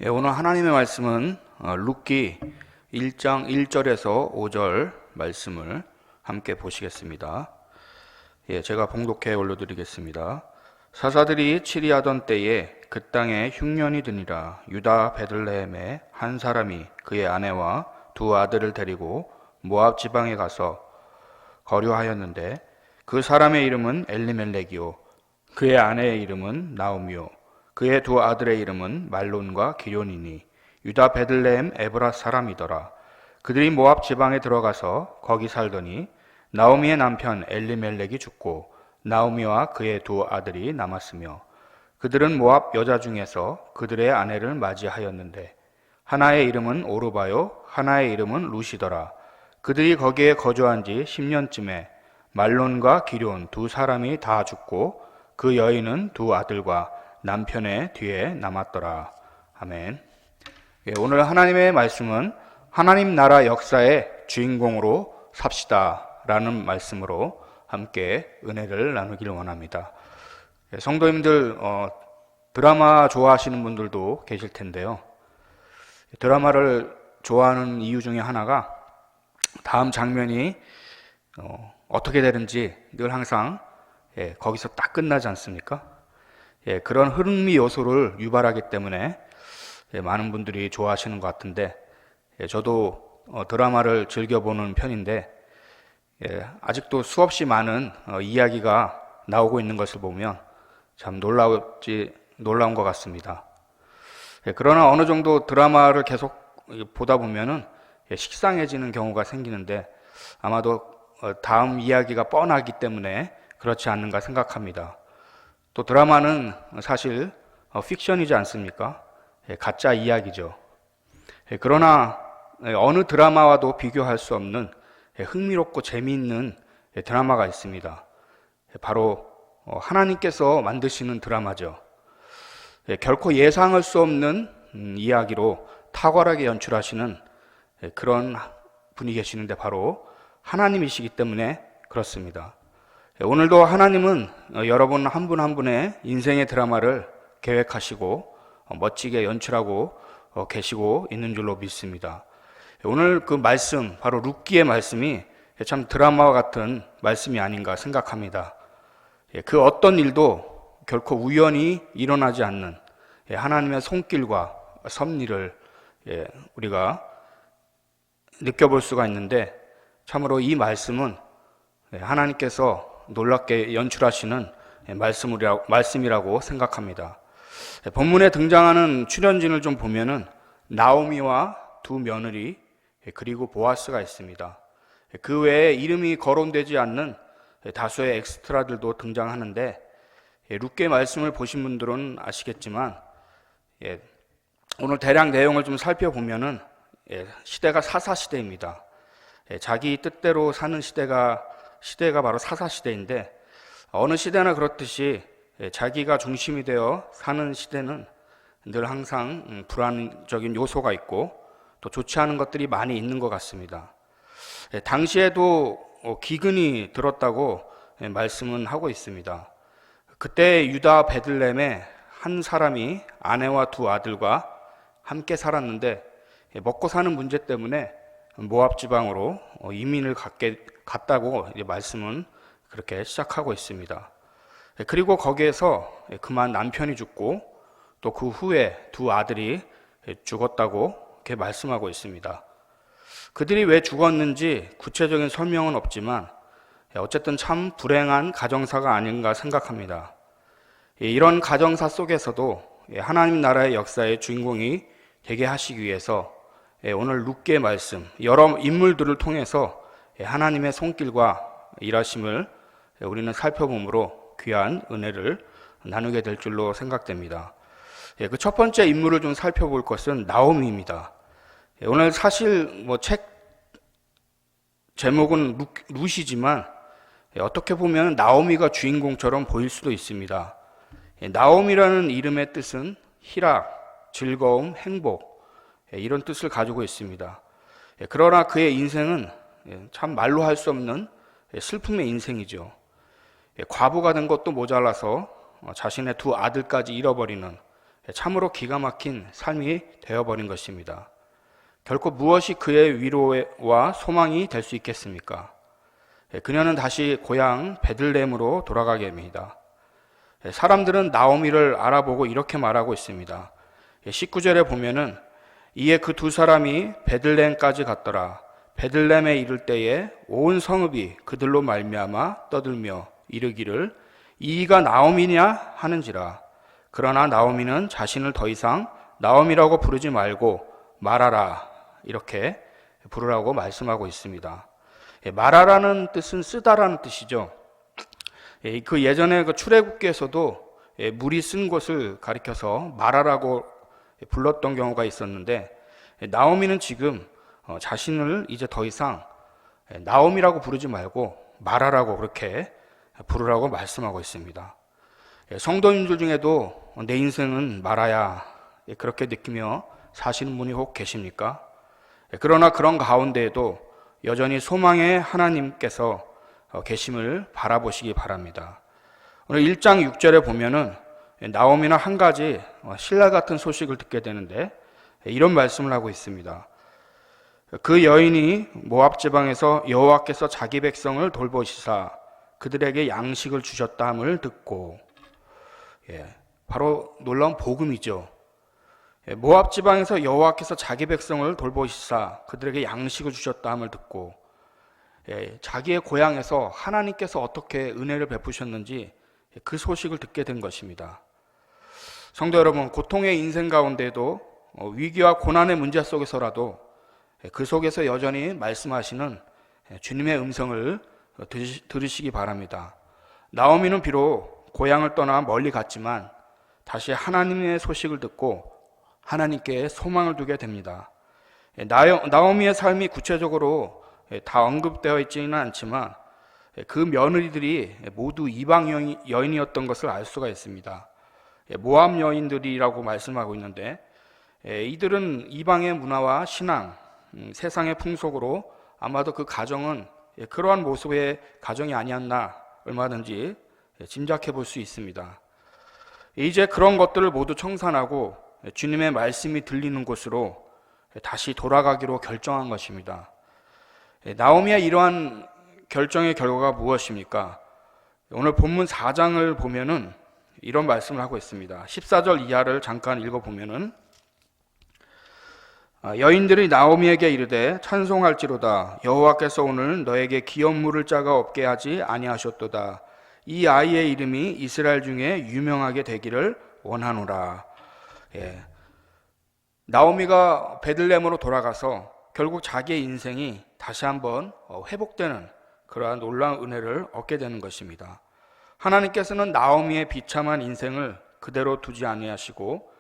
오늘 하나님의 말씀은 룻기 1장 1절에서 5절 말씀을 함께 보시겠습니다. 제가 봉독해 올려드리겠습니다. 사사들이 치리하던 때에 그 땅에 흉년이 드니라. 유다 베들레헴에 한 사람이 그의 아내와 두 아들을 데리고 모압 지방에 가서 거류하였는데 그 사람의 이름은 엘리멜렉이요 그의 아내의 이름은 나오미요 그의 두 아들의 이름은 말론과 기럐이니 유다 베들레헴 에브라 사람이더라. 그들이 모압 지방에 들어가서 거기 살더니 나오미의 남편 엘리멜렉이 죽고 나오미와 그의 두 아들이 남았으며 그들은 모압 여자 중에서 그들의 아내를 맞이하였는데 하나의 이름은 오르바요 하나의 이름은 룻이더라. 그들이 거기에 거주한 지 10년쯤에 말론과 기럐 두 사람이 다 죽고 그 여인은 두 아들과 남편의 뒤에 남았더라. 아멘. 오늘 하나님의 말씀은 하나님 나라 역사의 주인공으로 삽시다 라는 말씀으로 함께 은혜를 나누기를 원합니다. 성도님들 드라마 좋아하시는 분들도 계실 텐데요. 드라마를 좋아하는 이유 중에 하나가 다음 장면이 어떻게 되는지 늘 항상 거기서 딱 끝나지 않습니까? 그런 흥미 요소를 유발하기 때문에 많은 분들이 좋아하시는 것 같은데 저도 드라마를 즐겨보는 편인데 아직도 수없이 많은 이야기가 나오고 있는 것을 보면 참 놀라운 것 같습니다. 그러나 어느 정도 드라마를 계속 보다 보면은 식상해지는 경우가 생기는데 아마도 다음 이야기가 뻔하기 때문에 그렇지 않는가 생각합니다. 또 드라마는 사실 픽션이지 않습니까? 가짜 이야기죠. 그러나 어느 드라마와도 비교할 수 없는 흥미롭고 재미있는 드라마가 있습니다. 바로 하나님께서 만드시는 드라마죠. 결코 예상할 수 없는 이야기로 탁월하게 연출하시는 그런 분이 계시는데 바로 하나님이시기 때문에 그렇습니다. 오늘도 하나님은 여러분 한 분 한 분의 인생의 드라마를 계획하시고 멋지게 연출하고 계시고 있는 줄로 믿습니다. 오늘 그 말씀, 바로 룻기의 말씀이 참 드라마와 같은 말씀이 아닌가 생각합니다. 그 어떤 일도 결코 우연히 일어나지 않는 하나님의 손길과 섭리를 우리가 느껴볼 수가 있는데 참으로 이 말씀은 하나님께서 놀랍게 연출하시는 말씀이라고 생각합니다. 본문에 등장하는 출연진을 좀 보면은 나오미와 두 며느리 그리고 보아스가 있습니다. 그 외에 이름이 거론되지 않는 다수의 엑스트라들도 등장하는데 룻기 말씀을 보신 분들은 아시겠지만 오늘 대략 내용을 좀 살펴보면은 시대가 사사시대입니다. 자기 뜻대로 사는 시대가 바로 사사시대인데 어느 시대나 그렇듯이 자기가 중심이 되어 사는 시대는 늘 항상 불안적인 요소가 있고 또 좋지 않은 것들이 많이 있는 것 같습니다. 당시에도 기근이 들었다고 말씀은 하고 있습니다. 그때 유다 베들레헴에 한 사람이 아내와 두 아들과 함께 살았는데 먹고 사는 문제 때문에 모압 지방으로 이민을 갔다고 말씀은 그렇게 시작하고 있습니다. 그리고 거기에서 그만 남편이 죽고 또 그 후에 두 아들이 죽었다고 이렇게 말씀하고 있습니다. 그들이 왜 죽었는지 구체적인 설명은 없지만 어쨌든 참 불행한 가정사가 아닌가 생각합니다. 이런 가정사 속에서도 하나님 나라의 역사의 주인공이 되게 하시기 위해서 오늘 룻기의 말씀, 여러 인물들을 통해서 하나님의 손길과 일하심을 우리는 살펴보므로 귀한 은혜를 나누게 될 줄로 생각됩니다. 그 첫 번째 인물을 좀 살펴볼 것은 나오미입니다. 오늘 사실 책 제목은 룻이지만 어떻게 보면 나오미가 주인공처럼 보일 수도 있습니다. 나오미라는 이름의 뜻은 희락, 즐거움, 행복 이런 뜻을 가지고 있습니다. 그러나 그의 인생은 참 말로 할 수 없는 슬픔의 인생이죠. 과부가 된 것도 모자라서 자신의 두 아들까지 잃어버리는 참으로 기가 막힌 삶이 되어버린 것입니다. 결코 무엇이 그의 위로와 소망이 될 수 있겠습니까? 그녀는 다시 고향 베들레헴으로 돌아가게 됩니다. 사람들은 나오미를 알아보고 이렇게 말하고 있습니다. 19절에 보면은 이에 그 두 사람이 베들레헴까지 갔더라. 베들레헴에 이를 때에 온 성읍이 그들로 말미암아 떠들며 이르기를 이가 나오미냐 하는지라. 그러나 나오미는 자신을 더 이상 나오미라고 부르지 말고 말하라 이렇게 부르라고 말씀하고 있습니다. 말하라는 뜻은 쓰다라는 뜻이죠. 그 예전에 그 출애굽기에서도 물이 쓴 곳을 가리켜서 말하라고 불렀던 경우가 있었는데, 나오미는 지금 자신을 이제 더 이상 나오미라고 부르지 말고 말하라고 그렇게 부르라고 말씀하고 있습니다. 성도님들 중에도 내 인생은 말아야 그렇게 느끼며 사시는 분이 혹 계십니까? 그러나 그런 가운데에도 여전히 소망의 하나님께서 계심을 바라보시기 바랍니다. 오늘 1장 6절에 보면은 나오미는 한 가지 신라 같은 소식을 듣게 되는데 이런 말씀을 하고 있습니다. 그 여인이 모압 지방에서 여호와께서 자기 백성을 돌보시사 그들에게 양식을 주셨다 함을 듣고, 바로 놀라운 복음이죠. 모압 지방에서 여호와께서 자기 백성을 돌보시사 그들에게 양식을 주셨다 함을 듣고, 자기의 고향에서 하나님께서 어떻게 은혜를 베푸셨는지 그 소식을 듣게 된 것입니다. 성도 여러분, 고통의 인생 가운데도 위기와 고난의 문제 속에서라도 그 속에서 여전히 말씀하시는 주님의 음성을 들으시기 바랍니다. 나오미는 비록 고향을 떠나 멀리 갔지만 다시 하나님의 소식을 듣고 하나님께 소망을 두게 됩니다. 나오미의 삶이 구체적으로 다 언급되어 있지는 않지만 그 며느리들이 모두 이방 여인이었던 것을 알 수가 있습니다. 모압 여인들이라고 말씀하고 있는데, 이들은 이방의 문화와 신앙, 세상의 풍속으로 아마도 그 가정은 그러한 모습의 가정이 아니었나 얼마든지 짐작해 볼 수 있습니다. 이제 그런 것들을 모두 청산하고 주님의 말씀이 들리는 곳으로 다시 돌아가기로 결정한 것입니다. 나오미의 이러한 결정의 결과가 무엇입니까? 오늘 본문 4장을 보면은 이런 말씀을 하고 있습니다. 14절 이하를 잠깐 읽어보면은, 여인들이 나오미에게 이르되 찬송할지로다. 여호와께서 오늘 너에게 기업물을 자가 없게 하지 아니하셨도다. 이 아이의 이름이 이스라엘 중에 유명하게 되기를 원하노라. 나오미가 베들레헴으로 돌아가서 결국 자기의 인생이 다시 한번 회복되는 그러한 놀라운 은혜를 얻게 되는 것입니다. 하나님께서는 나오미의 비참한 인생을 그대로 두지 아니하시고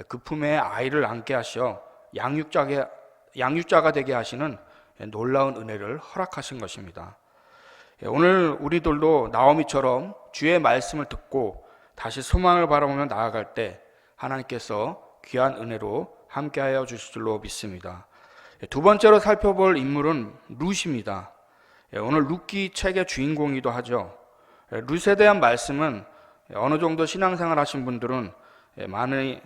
그 품에 아이를 안게 하셔 양육자가 되게 하시는 놀라운 은혜를 허락하신 것입니다. 오늘 우리들도 나오미처럼 주의 말씀을 듣고 다시 소망을 바라보며 나아갈 때 하나님께서 귀한 은혜로 함께하여 주실 줄로 믿습니다. 두 번째로 살펴볼 인물은 룻입니다. 오늘 룻기 책의 주인공이기도 하죠. 룻에 대한 말씀은 어느 정도 신앙생활 하신 분들은 많이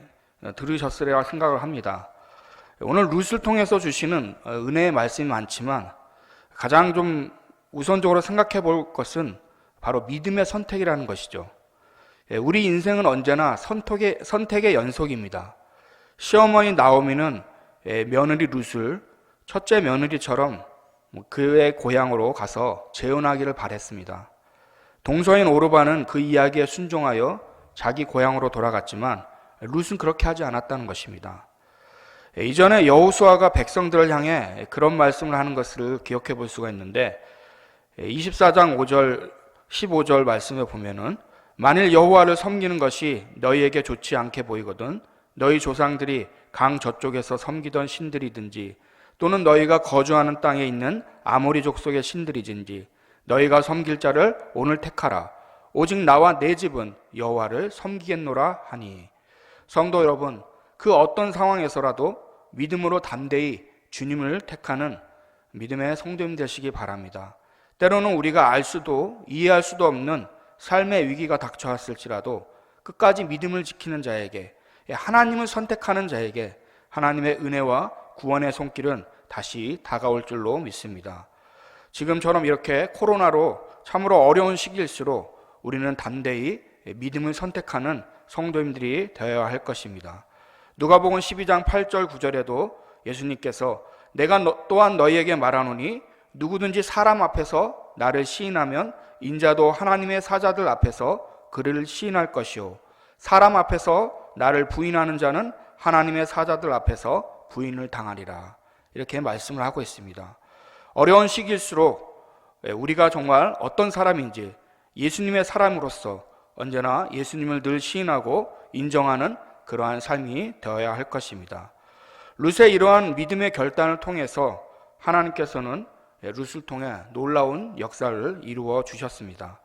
들으셨으리라 생각을 합니다. 오늘 룻을 통해서 주시는 은혜의 말씀이 많지만 가장 좀 우선적으로 생각해 볼 것은 바로 믿음의 선택이라는 것이죠. 우리 인생은 언제나 선택의 연속입니다. 시어머니 나오미는 며느리 룻을 첫째 며느리처럼 그의 고향으로 가서 재혼하기를 바랬습니다. 동서인 오르반은 그 이야기에 순종하여 자기 고향으로 돌아갔지만 룻은 그렇게 하지 않았다는 것입니다. 이전에 여호수아가 백성들을 향해 그런 말씀을 하는 것을 기억해 볼 수가 있는데, 24장 5절 15절 말씀에 보면은 만일 여호와를 섬기는 것이 너희에게 좋지 않게 보이거든 너희 조상들이 강 저쪽에서 섬기던 신들이든지 또는 너희가 거주하는 땅에 있는 아모리 족속의 신들이든지 너희가 섬길 자를 오늘 택하라. 오직 나와 내 집은 여호와를 섬기겠노라 하니. 성도 여러분, 그 어떤 상황에서라도 믿음으로 담대히 주님을 택하는 믿음의 성도님 되시기 바랍니다. 때로는 우리가 알 수도 이해할 수도 없는 삶의 위기가 닥쳐왔을지라도 끝까지 믿음을 지키는 자에게, 하나님을 선택하는 자에게 하나님의 은혜와 구원의 손길은 다시 다가올 줄로 믿습니다. 지금처럼 이렇게 코로나로 참으로 어려운 시기일수록 우리는 담대히 믿음을 선택하는 성도님들이 되어야 할 것입니다. 누가복음 12장 8절 9절에도 예수님께서 내가 또한 너희에게 말하노니 누구든지 사람 앞에서 나를 시인하면 인자도 하나님의 사자들 앞에서 그를 시인할 것이요 사람 앞에서 나를 부인하는 자는 하나님의 사자들 앞에서 부인을 당하리라. 이렇게 말씀을 하고 있습니다. 어려운 시기일수록 우리가 정말 어떤 사람인지 예수님의 사람으로서 언제나 예수님을 늘 시인하고 인정하는 그러한 삶이 되어야 할 것입니다. 룻의 이러한 믿음의 결단을 통해서 하나님께서는 룻을 통해 놀라운 역사를 이루어 주셨습니다.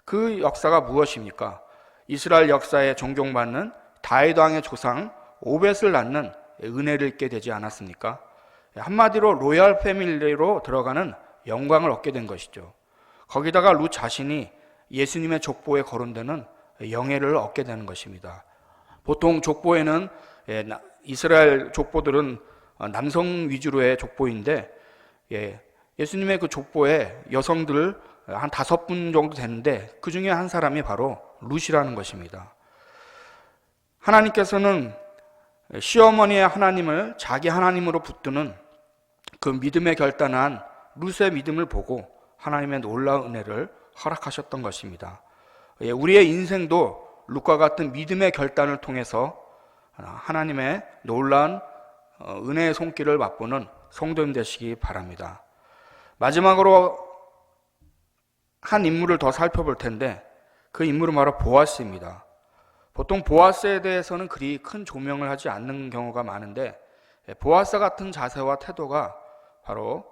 그 역사가 무엇입니까? 이스라엘 역사에 존경받는 다윗 왕의 조상 오벳을 낳는 은혜를 입게 되지 않았습니까? 한마디로 로얄 패밀리로 들어가는 영광을 얻게 된 것이죠. 거기다가 룻 자신이 예수님의 족보에 거론되는 영예를 얻게 되는 것입니다. 보통 족보에는 이스라엘 족보들은 남성 위주로의 족보인데 예수님의 그 족보에 여성들 한 5분 정도 되는데 그 중에 한 사람이 바로 룻이라는 것입니다. 하나님께서는 시어머니의 하나님을 자기 하나님으로 붙드는 그 믿음에 결단한 룻의 믿음을 보고 하나님의 놀라운 은혜를 허락하셨던 것입니다. 우리의 인생도 룻과 같은 믿음의 결단을 통해서 하나님의 놀라운 은혜의 손길을 맛보는 성도님 되시기 바랍니다. 마지막으로 한 인물을 더 살펴볼 텐데 그 인물은 바로 보아스입니다. 보통 보아스에 대해서는 그리 큰 조명을 하지 않는 경우가 많은데 보아스 같은 자세와 태도가 바로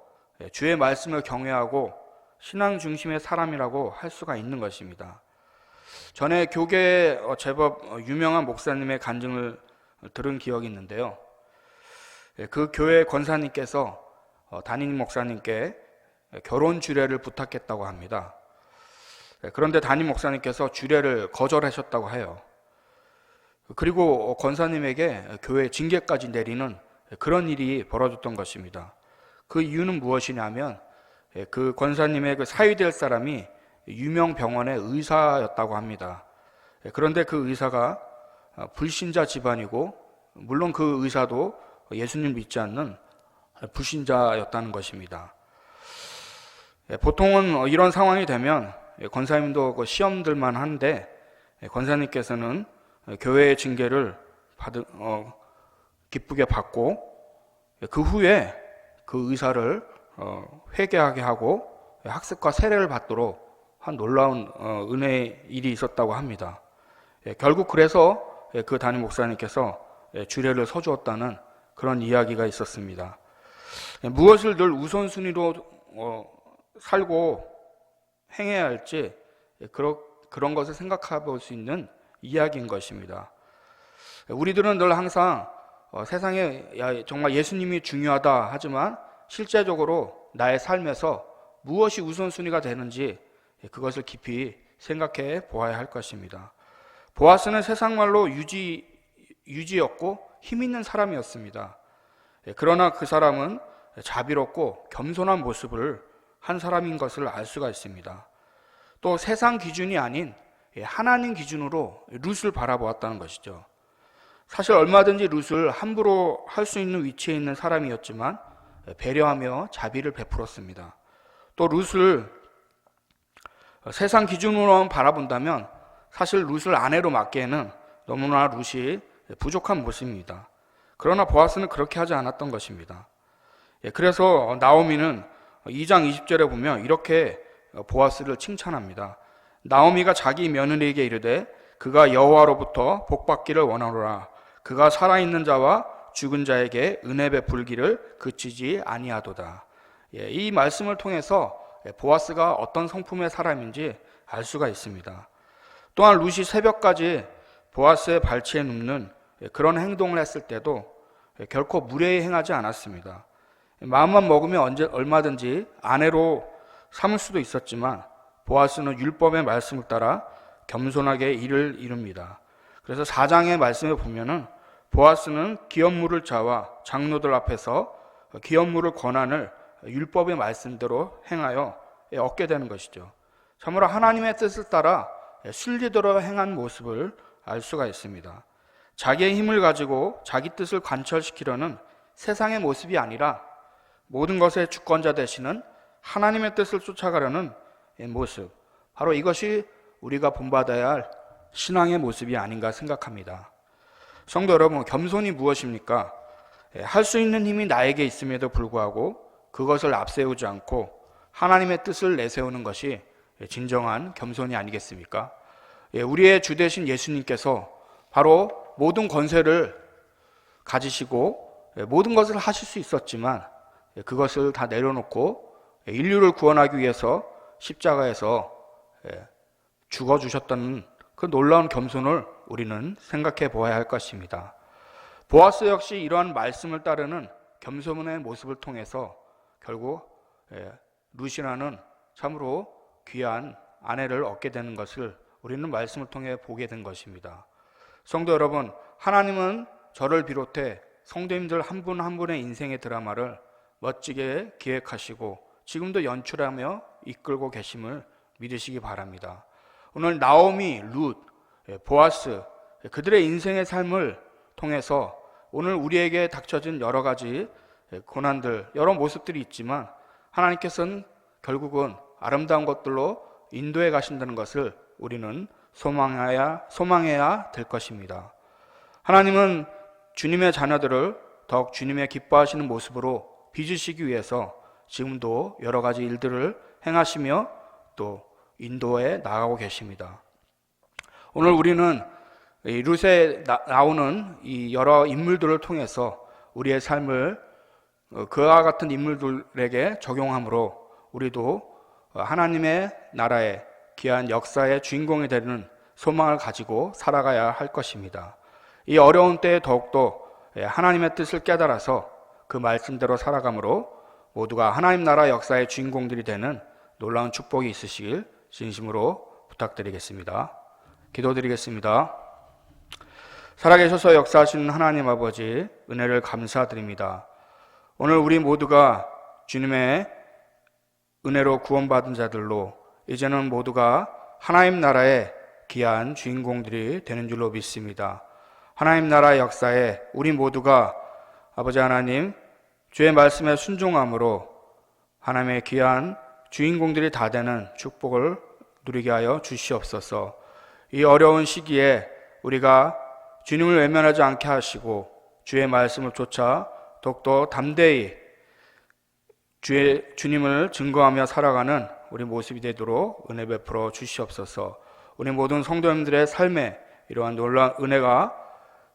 주의 말씀을 경외하고 신앙 중심의 사람이라고 할 수가 있는 것입니다. 전에 교계에 제법 유명한 목사님의 간증을 들은 기억이 있는데요. 그 교회 권사님께서 담임 목사님께 결혼 주례를 부탁했다고 합니다. 그런데 담임 목사님께서 주례를 거절하셨다고 해요. 그리고 권사님에게 교회 징계까지 내리는 그런 일이 벌어졌던 것입니다. 그 이유는 무엇이냐면 그 권사님의 그 사위될 사람이 유명 병원의 의사였다고 합니다. 그런데 그 의사가 불신자 집안이고 물론 그 의사도 예수님 믿지 않는 불신자였다는 것입니다. 보통은 이런 상황이 되면 권사님도 그 시험들만 한데 권사님께서는 교회의 징계를 기쁘게 받고 그 후에 그 의사를 회개하게 하고 학습과 세례를 받도록 한 놀라운 은혜의 일이 있었다고 합니다. 결국 그래서 그 담임 목사님께서 주례를 서주었다는 그런 이야기가 있었습니다. 무엇을 늘 우선순위로 살고 행해야 할지 그런 것을 생각해 볼 수 있는 이야기인 것입니다. 우리들은 늘 항상 세상에 정말 예수님이 중요하다 하지만 실제적으로 나의 삶에서 무엇이 우선순위가 되는지 그것을 깊이 생각해 보아야 할 것입니다. 보아스는 세상 말로 유지였고 힘 있는 사람이었습니다. 그러나 그 사람은 자비롭고 겸손한 모습을 한 사람인 것을 알 수가 있습니다. 또 세상 기준이 아닌 하나님 기준으로 룻을 바라보았다는 것이죠. 사실 얼마든지 룻을 함부로 할 수 있는 위치에 있는 사람이었지만 배려하며 자비를 베풀었습니다. 또 룻을 세상 기준으로만 바라본다면 사실 룻을 아내로 맡기에는 너무나 룻이 부족한 모습입니다. 그러나 보아스는 그렇게 하지 않았던 것입니다. 그래서 나오미는 2장 20절에 보면 이렇게 보아스를 칭찬합니다. 나오미가 자기 며느리에게 이르되 그가 여호와로부터 복받기를 원하노라. 그가 살아있는 자와 죽은 자에게 은혜 베풀기를 그치지 아니하도다. 이 말씀을 통해서 보아스가 어떤 성품의 사람인지 알 수가 있습니다. 또한 룻이 새벽까지 보아스의 발치에 눕는 그런 행동을 했을 때도 결코 무례히 행하지 않았습니다. 마음만 먹으면 얼마든지 아내로 삼을 수도 있었지만 보아스는 율법의 말씀을 따라 겸손하게 일을 이룹니다. 그래서 4장의 말씀에 보면은 보아스는 기업물을 자와 장로들 앞에서 기업물을 권한을 율법의 말씀대로 행하여 얻게 되는 것이죠. 참으로 하나님의 뜻을 따라 순리대로 행한 모습을 알 수가 있습니다. 자기의 힘을 가지고 자기 뜻을 관철시키려는 세상의 모습이 아니라 모든 것의 주권자 되시는 하나님의 뜻을 쫓아가려는 모습, 바로 이것이 우리가 본받아야 할 신앙의 모습이 아닌가 생각합니다. 성도 여러분, 겸손이 무엇입니까? 할 수 있는 힘이 나에게 있음에도 불구하고 그것을 앞세우지 않고 하나님의 뜻을 내세우는 것이 진정한 겸손이 아니겠습니까? 우리의 주 되신 예수님께서 바로 모든 권세를 가지시고 모든 것을 하실 수 있었지만 그것을 다 내려놓고 인류를 구원하기 위해서 십자가에서 죽어주셨던 그 놀라운 겸손을 우리는 생각해 보아야 할 것입니다. 보아스 역시 이러한 말씀을 따르는 겸손의 모습을 통해서 결국 루시라는 참으로 귀한 아내를 얻게 되는 것을 우리는 말씀을 통해 보게 된 것입니다. 성도 여러분, 하나님은 저를 비롯해 성도님들 한 분 한 분의 인생의 드라마를 멋지게 기획하시고 지금도 연출하며 이끌고 계심을 믿으시기 바랍니다. 오늘 나오미, 룻, 보아스 그들의 인생의 삶을 통해서 오늘 우리에게 닥쳐진 여러 가지 고난들, 여러 모습들이 있지만 하나님께서는 결국은 아름다운 것들로 인도해 가신다는 것을 우리는 소망해야 될 것입니다. 하나님은 주님의 자녀들을 더욱 주님의 기뻐하시는 모습으로 빚으시기 위해서 지금도 여러 가지 일들을 행하시며 또 인도해 나가고 계십니다. 오늘 우리는 이 룻에 나오는 이 여러 인물들을 통해서 우리의 삶을 그와 같은 인물들에게 적용함으로 우리도 하나님의 나라의 귀한 역사의 주인공이 되는 소망을 가지고 살아가야 할 것입니다. 이 어려운 때에 더욱더 하나님의 뜻을 깨달아서 그 말씀대로 살아감으로 모두가 하나님 나라 역사의 주인공들이 되는 놀라운 축복이 있으시길 진심으로 부탁드리겠습니다. 기도드리겠습니다. 살아계셔서 역사하시는 하나님 아버지, 은혜를 감사드립니다. 오늘 우리 모두가 주님의 은혜로 구원받은 자들로 이제는 모두가 하나님 나라의 귀한 주인공들이 되는 줄로 믿습니다. 하나님 나라 역사에 우리 모두가 아버지 하나님 주의 말씀에 순종함으로 하나님의 귀한 주인공들이 다 되는 축복을 누리게 하여 주시옵소서. 이 어려운 시기에 우리가 주님을 외면하지 않게 하시고 주의 말씀을 쫓아 더욱더 담대히 주님을 증거하며 살아가는 우리 모습이 되도록 은혜 베풀어 주시옵소서. 우리 모든 성도님들의 삶에 이러한 놀라운 은혜가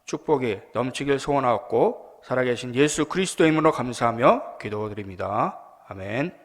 축복이 넘치길 소원하옵고 살아계신 예수 그리스도의 이름으로 감사하며 기도드립니다. 아멘.